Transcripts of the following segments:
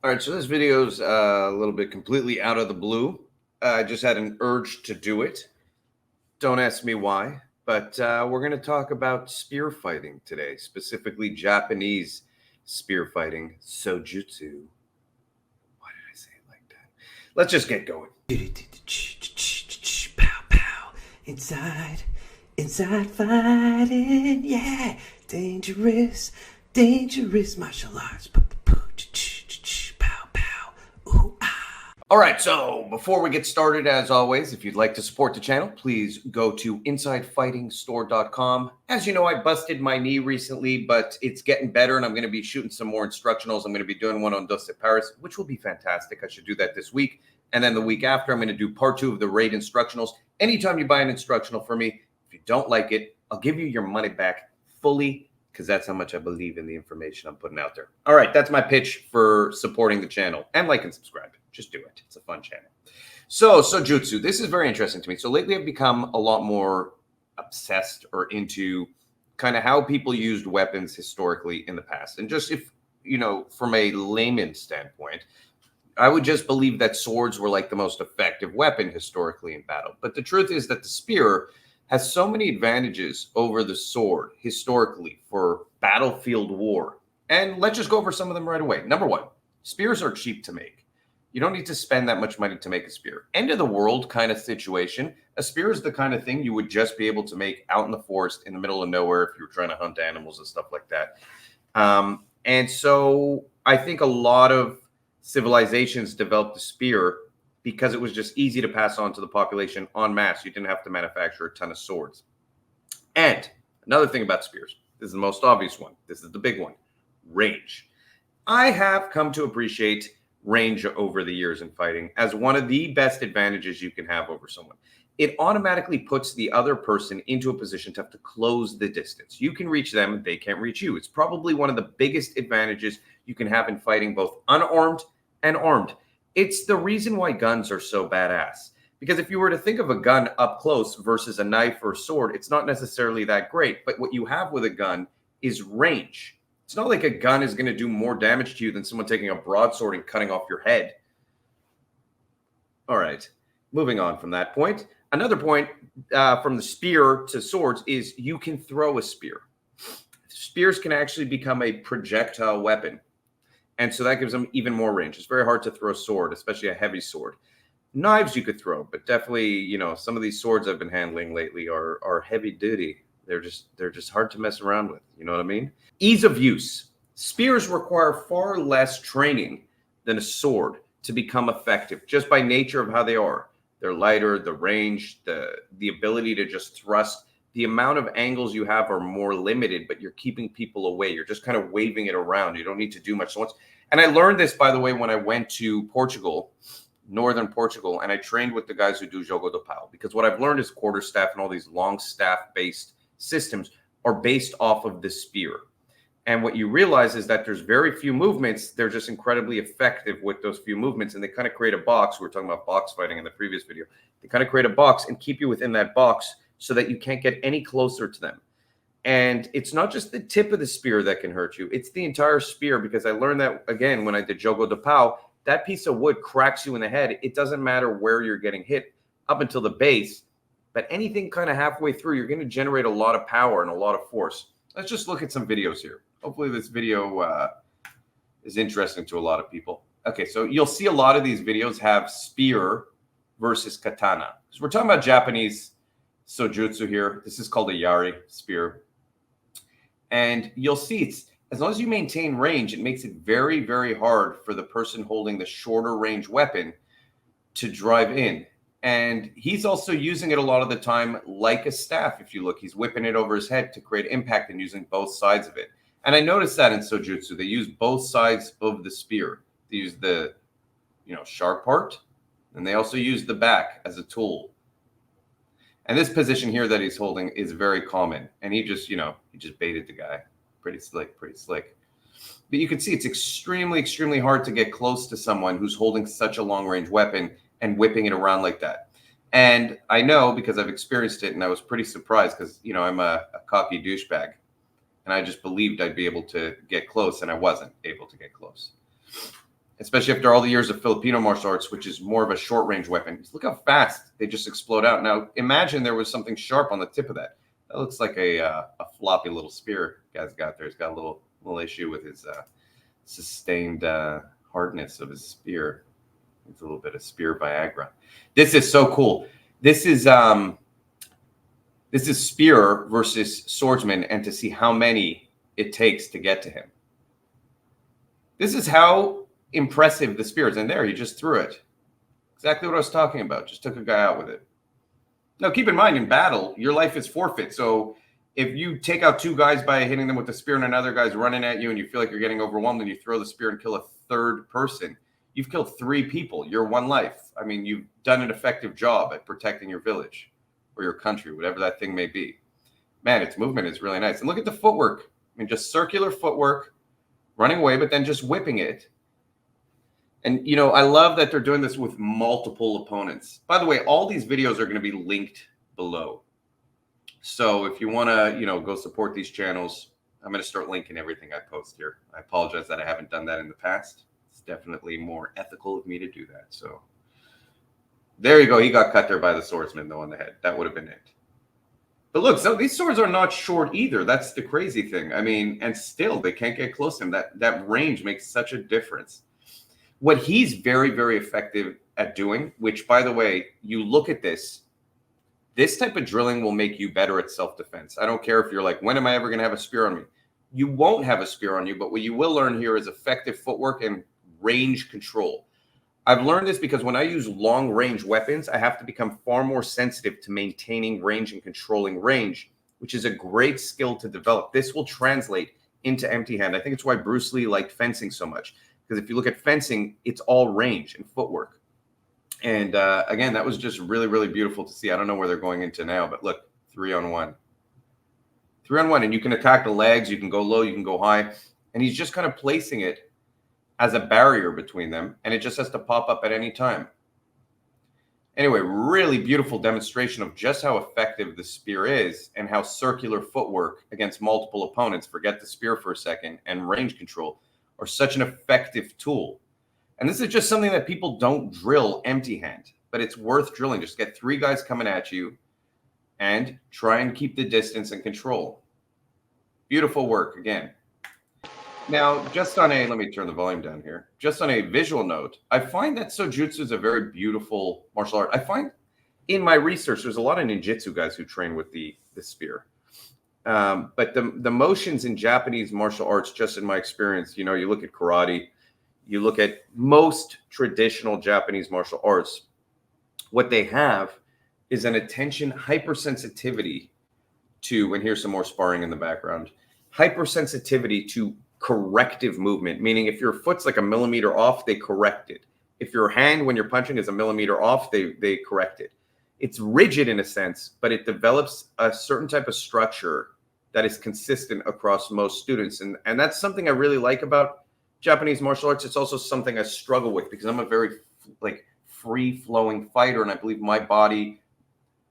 All right, so this video's a little bit completely out of the blue. I just had an urge to do it. Don't ask me why, but we're going to talk about spear fighting today, specifically Japanese spear fighting, sojutsu. Why did I say it like that? Let's just get going. Pow pow, inside fighting, yeah, dangerous martial arts. Pow pow, ooh ah. All right, so before we get started, as always, if you'd like to support the channel, please go to InsideFightingStore.com. As you know, I busted my knee recently, but it's getting better, and I'm going to be shooting some more instructionals. I'm going to be doing one on Dos Paris, which will be fantastic. I should do that this week. And then the week after, I'm going to do part 2 of the raid instructionals. Anytime you buy an instructional for me, if you don't like it, I'll give you your money back fully, because that's how much I believe in the information I'm putting out there. All right, that's my pitch for supporting the channel. And like and subscribe. Just do it. It's a fun channel. So, Sojutsu, this is very interesting to me. So lately I've become a lot more obsessed or into kind of how people used weapons historically in the past. And just if, you know, from a layman's standpoint, I would just believe that swords were like the most effective weapon historically in battle. But the truth is that the spear has so many advantages over the sword historically for battlefield war. And let's just go over some of them right away. Number one, spears are cheap to make. You don't need to spend that much money to make a spear. End of the world kind of situation. A spear is the kind of thing you would just be able to make out in the forest in the middle of nowhere if you were trying to hunt animals and stuff like that. And so I think a lot of civilizations developed the spear because it was just easy to pass on to the population en masse. You didn't have to manufacture a ton of swords. And another thing about spears, this is the most obvious one. This is the big one, range. I have come to appreciate range over the years in fighting as one of the best advantages you can have over someone. It automatically puts the other person into a position to have to close the distance. You can reach them, they can't reach you. It's probably one of the biggest advantages you can have in fighting, both unarmed and armed. It's the reason why guns are so badass. Because if you were to think of a gun up close versus a knife or a sword, it's not necessarily that great. But what you have with a gun is range. It's not like a gun is going to do more damage to you than someone taking a broadsword and cutting off your head. All right, moving on from that point. Another point from the spear to swords is you can throw a spear. Spears can actually become a projectile weapon. And so that gives them even more range. It's very hard to throw a sword, especially a heavy sword. Knives you could throw, but definitely, you know, some of these swords I've been handling lately are heavy duty. They're just hard to mess around with. You know what I mean? Ease of use. Spears require far less training than a sword to become effective, just by nature of how they are. They're lighter, the range, the ability to just thrust. The amount of angles you have are more limited, but you're keeping people away. You're just kind of waving it around. You don't need to do much. And I learned this, by the way, when I went to Portugal, northern Portugal, and I trained with the guys who do jogo do pau, because what I've learned is quarterstaff and all these long staff-based systems are based off of the spear. And what you realize is that there's very few movements. They're just incredibly effective with those few movements. And they kind of create a box. We were talking about box fighting in the previous video. They kind of create a box and keep you within that box so that you can't get any closer to them. And it's not just the tip of the spear that can hurt you. It's the entire spear, because I learned that, again, when I did jogo do pau, that piece of wood cracks you in the head. It doesn't matter where you're getting hit up until the base. But anything kind of halfway through, you're going to generate a lot of power and a lot of force. Let's just look at some videos here. Hopefully this video is interesting to a lot of people. Okay, so you'll see a lot of these videos have spear versus katana. So we're talking about Japanese sojutsu here. This is called a yari spear. And you'll see it's, as long as you maintain range, it makes it very, very hard for the person holding the shorter range weapon to drive in. And he's also using it a lot of the time like a staff. If you look, he's whipping it over his head to create impact and using both sides of it. And I noticed that in Sojutsu, they use both sides of the spear. They use the, sharp part, and they also use the back as a tool. And this position here that he's holding is very common. And he just baited the guy. Pretty slick, pretty slick. But you can see it's extremely, extremely hard to get close to someone who's holding such a long range weapon and whipping it around like that. And I know because I've experienced it, and I was pretty surprised because, I'm a cocky douchebag. And I just believed I'd be able to get close, and I wasn't able to get close. especially after all the years of Filipino martial arts, which is more of a short range weapon. Look how fast they just explode out. Now, imagine there was something sharp on the tip of that. That looks like a floppy little spear guy's got there. He's got a little issue with his sustained hardness of his spear. It's a little bit of spear Viagra. This is so cool. This is spear versus swordsman, and to see how many it takes to get to him. This is how impressive the spear is. And there, he just threw it. Exactly what I was talking about. Just took a guy out with it. Now, keep in mind, in battle, your life is forfeit. So if you take out two guys by hitting them with the spear and another guy's running at you and you feel like you're getting overwhelmed and you throw the spear and kill a third person, you've killed 3 people. You're 1 life. I mean, you've done an effective job at protecting your village or your country, whatever that thing may be. Man, its movement is really nice. And look at the footwork. I mean, just circular footwork, running away, but then just whipping it. And, you know, I love that they're doing this with multiple opponents. By the way, all these videos are going to be linked below. So if you want to, you know, go support these channels, I'm going to start linking everything I post here. I apologize that I haven't done that in the past. It's definitely more ethical of me to do that. So there you go. He got cut there by the swordsman, though, on the head. That would have been it. But look, so these swords are not short either. That's the crazy thing. I mean, and still they can't get close to him. That range makes such a difference. What he's very, very effective at doing, which, by the way, you look at this type of drilling will make you better at self-defense. I don't care if you're like, when am I ever going to have a spear on me? You won't have a spear on you, but what you will learn here is effective footwork and range control. I've learned this because when I use long-range weapons, I have to become far more sensitive to maintaining range and controlling range, which is a great skill to develop. This will translate into empty hand. I think it's why Bruce Lee liked fencing so much, because if you look at fencing, it's all range and footwork. And again, that was just really, really beautiful to see. I don't know where they're going into now, but look, 3-on-1. 3-on-1, and you can attack the legs, you can go low, you can go high, and he's just kind of placing it as a barrier between them, and it just has to pop up at any time. Anyway, really beautiful demonstration of just how effective the spear is and how circular footwork against multiple opponents, forget the spear for a second, and range control are such an effective tool. And this is just something that people don't drill empty hand, but it's worth drilling. Just get 3 guys coming at you and try and keep the distance and control. Beautiful work again. Now, just on a, let me turn the volume down here. Just on a visual note, I find that Sojutsu is a very beautiful martial art. I find in my research, there's a lot of ninjutsu guys who train with the spear. But the motions in Japanese martial arts, just in my experience, you know, you look at karate, you look at most traditional Japanese martial arts, what they have is an attention hypersensitivity to, and here's some more sparring in the background, hypersensitivity to corrective movement, meaning if your foot's like a millimeter off, they correct it. If your hand, when you're punching, is a millimeter off, they correct it. It's rigid in a sense, but it develops a certain type of structure that is consistent across most students. And that's something I really like about Japanese martial arts. It's also something I struggle with because I'm a very like free-flowing fighter, and I believe my body,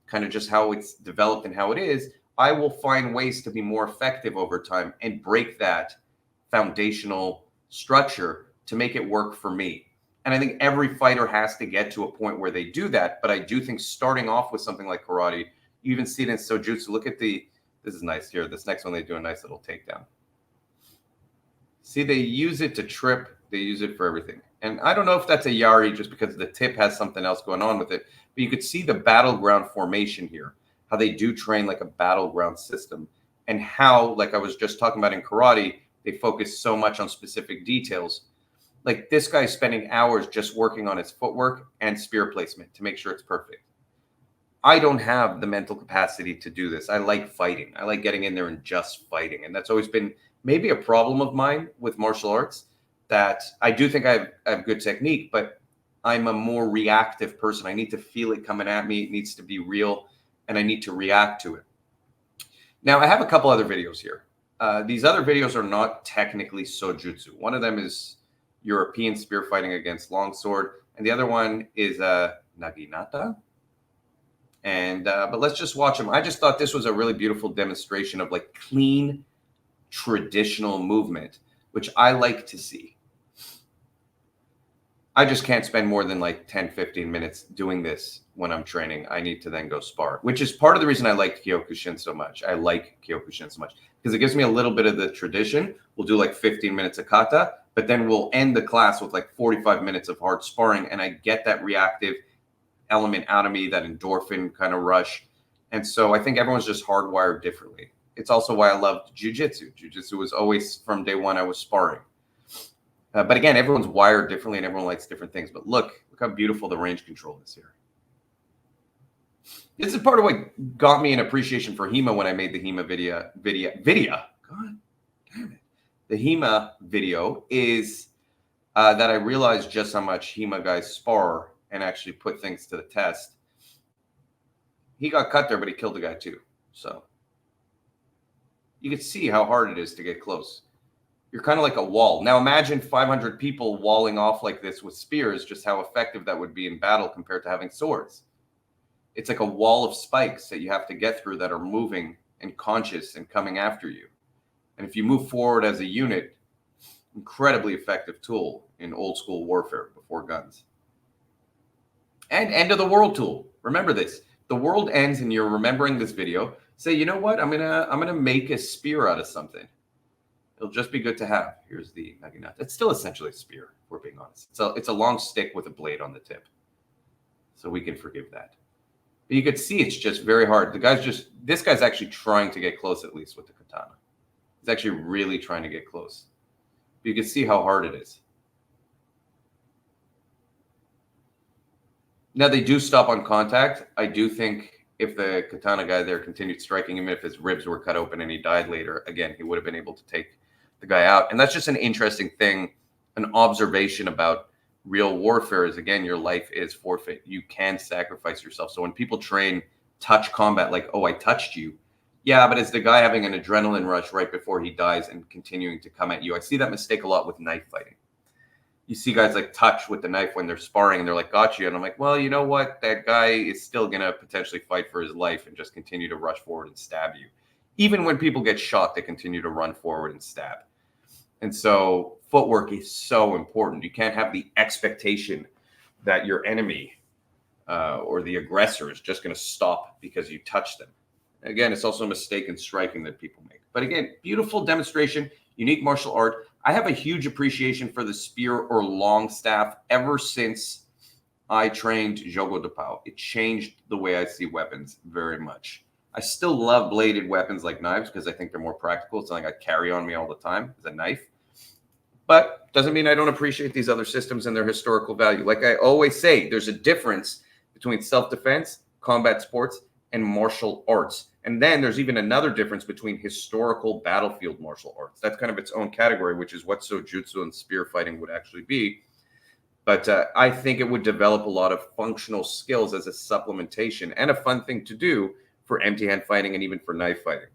kind of just how it's developed and how it is, I will find ways to be more effective over time and break that foundational structure to make it work for me. And I think every fighter has to get to a point where they do that. But I do think starting off with something like karate, you even see it in Sojutsu. Look at this is nice here. This next one, they do a nice little takedown. See, they use it to trip. They use it for everything. And I don't know if that's a yari just because the tip has something else going on with it. But you could see the battleground formation here, how they do train like a battleground system, and how, like I was just talking about in karate, they focus so much on specific details. Like this guy's spending hours just working on his footwork and spear placement to make sure it's perfect. I don't have the mental capacity to do this. I like fighting. I like getting in there and just fighting. And that's always been maybe a problem of mine with martial arts, that I do think I have good technique, but I'm a more reactive person. I need to feel it coming at me. It needs to be real, and I need to react to it. Now, I have a couple other videos here. These other videos are not technically Sojutsu. One of them is European spear fighting against longsword, and the other one is Naginata. And but let's just watch them. I just thought this was a really beautiful demonstration of like clean, traditional movement, which I like to see. I just can't spend more than like 10, 15 minutes doing this when I'm training. I need to then go spar, which is part of the reason I like Kyokushin so much. I like Kyokushin so much because it gives me a little bit of the tradition. We'll do like 15 minutes of kata, but then we'll end the class with like 45 minutes of hard sparring. And I get that reactive element out of me, that endorphin kind of rush. And so I think everyone's just hardwired differently. It's also why I loved jujitsu. Jujitsu was always, from day one, I was sparring. But again, everyone's wired differently and everyone likes different things. But look how beautiful the range control is here. This is part of what got me an appreciation for HEMA when I made the HEMA video. God damn it. The HEMA video is that I realized just how much HEMA guys spar and actually put things to the test. He got cut there, but he killed the guy too. So you can see how hard it is to get close. You're kind of like a wall. Now imagine 500 people walling off like this with spears, just how effective that would be in battle compared to having swords. It's like a wall of spikes that you have to get through that are moving and conscious and coming after you. And if you move forward as a unit, incredibly effective tool in old school warfare before guns. And end of the world tool. Remember this. The world ends and you're remembering this video. Say, you know what? I'm gonna make a spear out of something. It'll just be good to have. Here's the naginata. It's still essentially a spear, if we're being honest. So it's a long stick with a blade on the tip. So we can forgive that. But you could see it's just very hard. This guy's actually trying to get close, at least with the katana. He's actually really trying to get close. But you can see how hard it is. Now they do stop on contact. I do think if the katana guy there continued striking him, if his ribs were cut open and he died later, again, he would have been able to take the guy out. And that's just an interesting thing, an observation about real warfare is, again, your life is forfeit. You can sacrifice yourself. So when people train touch combat, like, oh, I touched you. Yeah, but it's the guy having an adrenaline rush right before he dies and continuing to come at you. I see that mistake a lot with knife fighting. You see guys like touch with the knife when they're sparring and they're like, got you. And I'm like, well, you know what? That guy is still going to potentially fight for his life and just continue to rush forward and stab you. Even when people get shot, they continue to run forward and stab. And so footwork is so important. You can't have the expectation that your enemy or the aggressor is just going to stop because you touch them. Again, it's also a mistake in striking that people make. But again, beautiful demonstration, unique martial art. I have a huge appreciation for the spear or long staff ever since I trained Jogo de Pau. It changed the way I see weapons very much. I still love bladed weapons like knives because I think they're more practical. It's something I carry on me all the time as a knife. But doesn't mean I don't appreciate these other systems and their historical value. Like I always say, there's a difference between self-defense, combat sports, and martial arts. And then there's even another difference between historical battlefield martial arts. That's kind of its own category, which is what Sojutsu and spear fighting would actually be. But I think it would develop a lot of functional skills as a supplementation and a fun thing to do for empty hand fighting and even for knife fighting.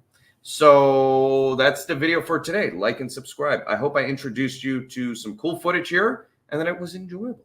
So that's the video for today. Like and subscribe. I hope I introduced you to some cool footage here and that it was enjoyable.